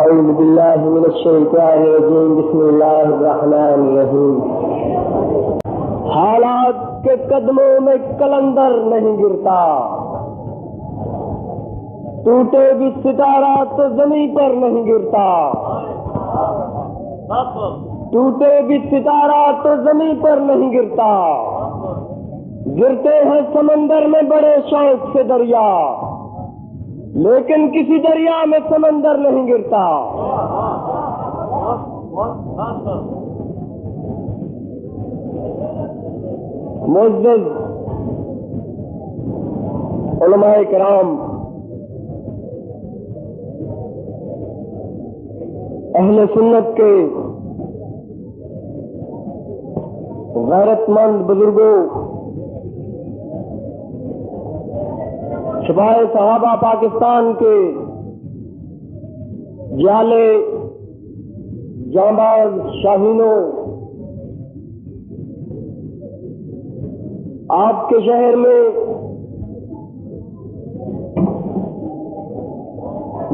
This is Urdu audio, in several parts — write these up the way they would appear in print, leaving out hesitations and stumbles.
أعوذ بالله من الشيطان الرجيم بسم الله الرحمن الرحیم۔ حالات کے قدموں میں کلندر نہیں گرتا، ٹوٹے بھی ستارہ تو زمین پر نہیں گرتا، ٹوٹے بھی ستارہ تو زمین پر نہیں گرتا، گرتے ہیں سمندر میں بڑے شوق سے دریا، لیکن کسی دریا میں سمندر نہیں گرتا۔ معزز علماء کرام، اہل سنت کے غیرت مند بزرگوں، شبائے صحابہ پاکستان کے جالے جانباز شاہینوں، آپ کے شہر میں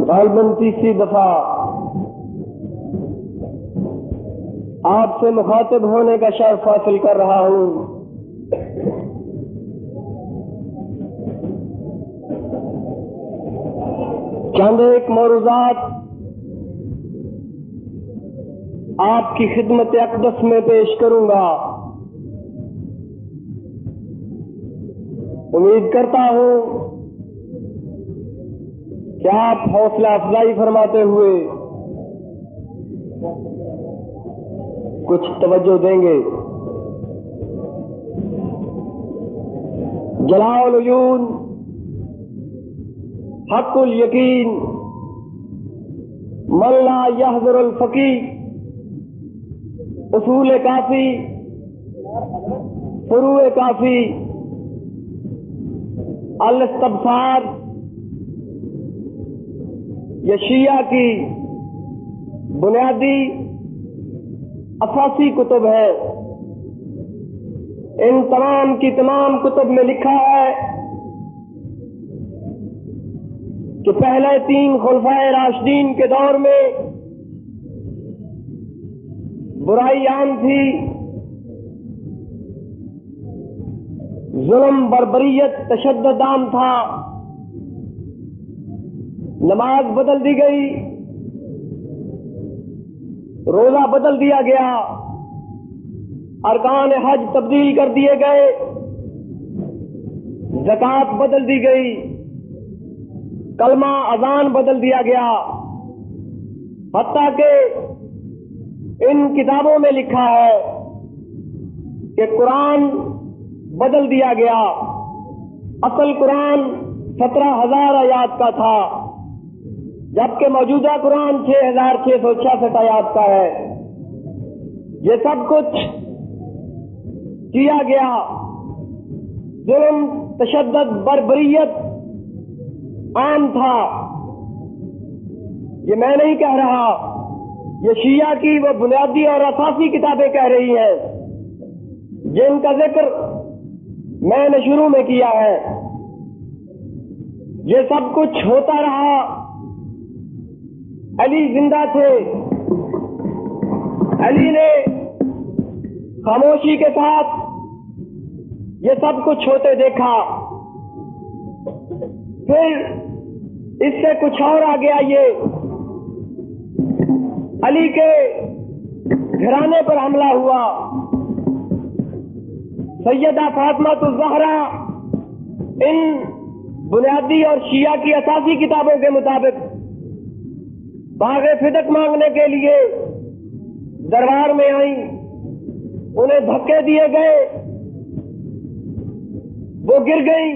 غالباً تیسری دفعہ آپ سے مخاطب ہونے کا شرف حاصل کر رہا ہوں۔ چند ایک موضوعات آپ کی خدمت اقدس میں پیش کروں گا۔ امید کرتا ہوں کہ آپ حوصلہ افزائی فرماتے ہوئے کچھ توجہ دیں گے۔ جلاء العیون، حق الیقین، من لا یحضر الفقی، اصول کافی، فروع کافی، الاستبصار، یہ شیعہ کی بنیادی اساسی کتب ہے۔ ان تمام کی تمام کتب میں لکھا ہے کہ پہلے 3 خلفائے راشدین کے دور میں برائی عام تھی، ظلم، بربریت، تشدد عام تھا۔ نماز بدل دی گئی، روزہ بدل دیا گیا، ارکان حج تبدیل کر دیے گئے، زکوٰۃ بدل دی گئی، کلمہ اذان بدل دیا گیا، حتیٰ کہ ان کتابوں میں لکھا ہے کہ قرآن بدل دیا گیا۔ اصل قرآن 17,000 آیات کا تھا، جبکہ موجودہ قرآن 6,666 آیات کا ہے۔ یہ سب کچھ کیا گیا، ظلم، تشدد، بربریت عام تھا۔ یہ میں نہیں کہہ رہا، یہ شیعہ کی وہ بنیادی اور اساسی کتابیں کہہ رہی ہیں جن کا ذکر میں نے شروع میں کیا ہے۔ یہ سب کچھ ہوتا رہا، علی زندہ تھے، علی نے خاموشی کے ساتھ یہ سب کچھ ہوتے دیکھا۔ پھر اس سے کچھ اور آ گیا، یہ علی کے گھرانے پر حملہ ہوا۔ سیدہ فاطمہ الزہرا ان بنیادی اور شیعہ کی اساسی کتابوں کے مطابق باغ فدق مانگنے کے لیے دربار میں آئیں، انہیں دھکے دیے گئے، وہ گر گئیں،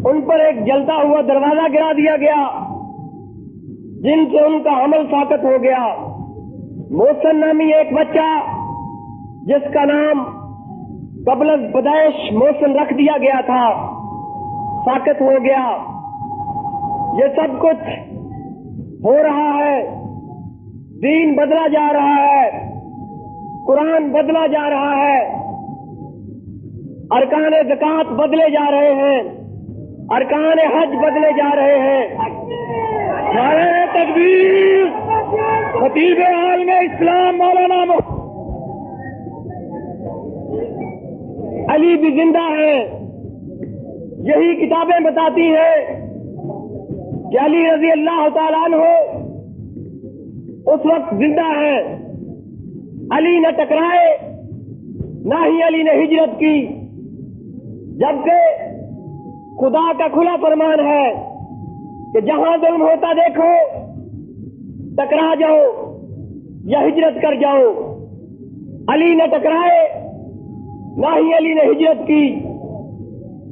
ان پر ایک جلتا ہوا دروازہ گرا دیا گیا جن سے ان کا عمل ساقط ہو گیا۔ محسن نامی ایک بچہ جس کا نام قبل از پیدائش محسن رکھ دیا گیا تھا، ساقط ہو گیا۔ یہ سب کچھ ہو رہا ہے، دین بدلا جا رہا ہے، قرآن بدلا جا رہا ہے، ارکان زکوٰۃ بدلے جا رہے ہیں، ارکان حج بدلے جا رہے ہیں۔ نعرہ تکبیر! خطیب عالم اسلام مولانا علی بھی زندہ ہے. یہی کتابیں بتاتی ہیں کہ علی رضی اللہ تعالیٰ عنہ اس وقت زندہ ہے. علی نہ ٹکرائے نہ ہی علی نے ہجرت کی، جبکہ خدا کا کھلا فرمان ہے کہ جہاں ظلم ہوتا دیکھو ٹکرا جاؤ یا ہجرت کر جاؤ. علی نہ ٹکرائے نہ ہی علی نے ہجرت کی.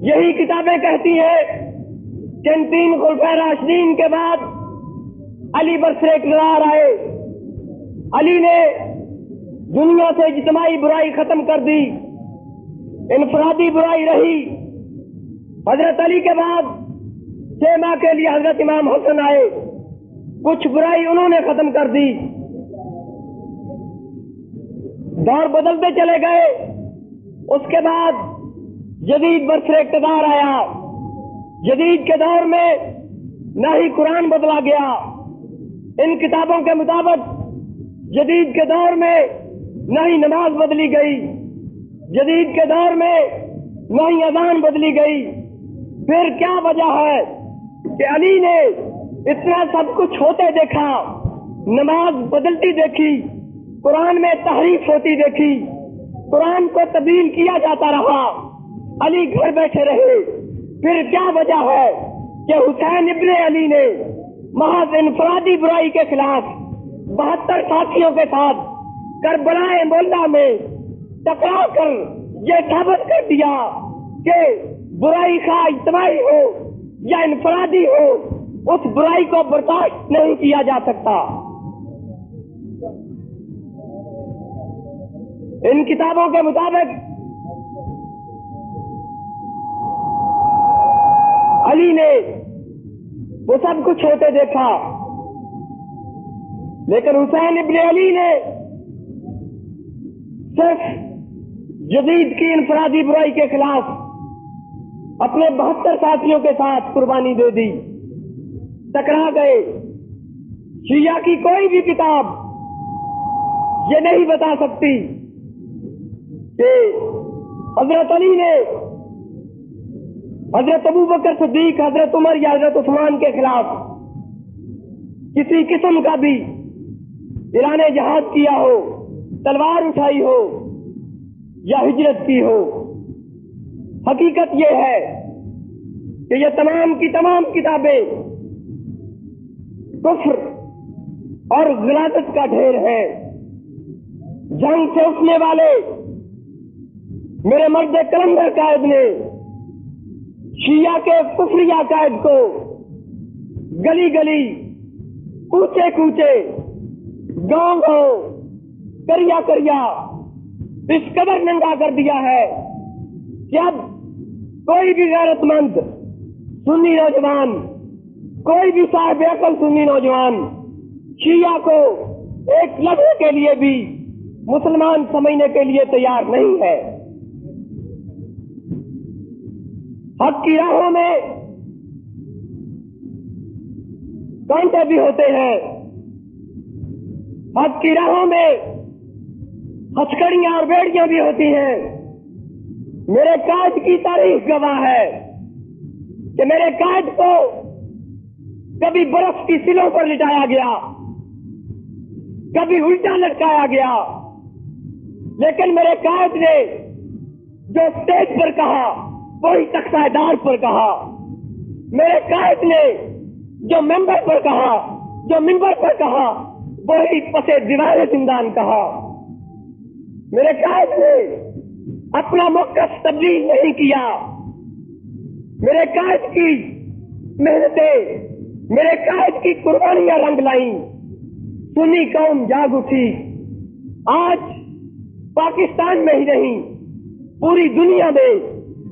یہی کتابیں کہتی ہیں کہ ان 3 خلفائے راشدین کے بعد علی برسر اقتدار آئے. علی نے دنیا سے اجتماعی برائی ختم کر دی، انفرادی برائی رہی. حضرت علی کے بعد 6 ماہ کے لیے حضرت امام حسن آئے، کچھ برائی انہوں نے ختم کر دی. دور بدلتے چلے گئے. اس کے بعد جدید برسر اقتدار آیا. جدید کے دور میں نہ ہی قرآن بدلا گیا ان کتابوں کے مطابق، جدید کے دور میں نہ ہی نماز بدلی گئی، جدید کے دور میں نہ ہی اذان بدلی گئی. پھر کیا وجہ ہے کہ علی نے اتنا سب کچھ ہوتے دیکھا، نماز بدلتی دیکھی، قرآن میں تحریف ہوتی دیکھی، قرآن کو تبدیل کیا جاتا رہا، علی گھر بیٹھے رہے. پھر کیا وجہ ہے کہ حسین ابن علی نے محض انفرادی برائی کے خلاف 72 ساتھیوں کے ساتھ کربلا مولا میں ٹکرا کر یہ ثابت کر دیا کہ برائی خواہ اجتماعی ہو یا انفرادی ہو، اس برائی کو برداشت نہیں کیا جا سکتا. ان کتابوں کے مطابق علی نے وہ سب کچھ ہوتے دیکھا، لیکن حسین ابن علی نے صرف جدید کی انفرادی برائی کے خلاف اپنے 72 ساتھیوں کے ساتھ قربانی دے دی. ٹکرا گئے. شیعہ کی کوئی بھی کتاب یہ نہیں بتا سکتی کہ حضرت علی نے حضرت ابو بکر صدیق، حضرت عمر یا حضرت عثمان کے خلاف کسی قسم کا بھی اعلان جہاد کیا ہو، تلوار اٹھائی ہو یا ہجرت کی ہو. حقیقت یہ ہے کہ یہ تمام کی تمام کتابیں کفر اور غلاظت کا ڈھیر ہے. جنگ سے اٹھنے والے میرے مرد کلندر قائد نے شیعہ کے کفری عقائد کو گلی گلی، کوچے کوچے، گاؤں گاؤں، کریا کریا اس قدر ننگا کر دیا ہے کہ اب کوئی بھی غیرت مند سنی نوجوان، کوئی بھی صاحب عقل سنی نوجوان شیعہ کو ایک لمحے کے لیے بھی مسلمان سمجھنے کے لیے تیار نہیں ہے. حق کی راہوں میں کانٹے بھی ہوتے ہیں، حق کی راہوں میں ہتھکڑیاں اور بیڑیاں بھی ہوتی ہیں. میرے قائد کی تاریخ گواہ ہے کہ میرے قائد کو کبھی برف کی سلوں پر لٹایا گیا، کبھی الٹا لٹکایا گیا، لیکن میرے قائد نے جو اسٹیج پر کہا وہی تختہ دار پر کہا. میرے قائد نے جو ممبر پر کہا، جو منبر پر کہا وہی پسے دیوار زندان کہا. میرے قائد نے اپنا موقف تبدیل نہیں کیا. میرے قائد کی محنتیں، میرے قائد کی قربانیاں رنگ لائیں. سنی قوم جاگ اٹھی. آج پاکستان میں ہی نہیں، پوری دنیا میں،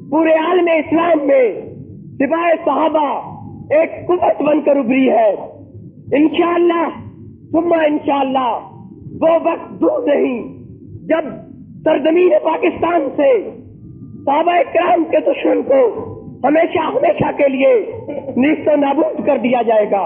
پورے عالم اسلام میں سپاہ صحابہ ایک قوت بن کر ابھری ہے. انشاءاللہ ثم انشاءاللہ وہ وقت دور نہیں جب سرزمین پاکستان سے صحابہ کرام کے دشمن کو ہمیشہ ہمیشہ کے لیے نیست و نابود کر دیا جائے گا.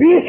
20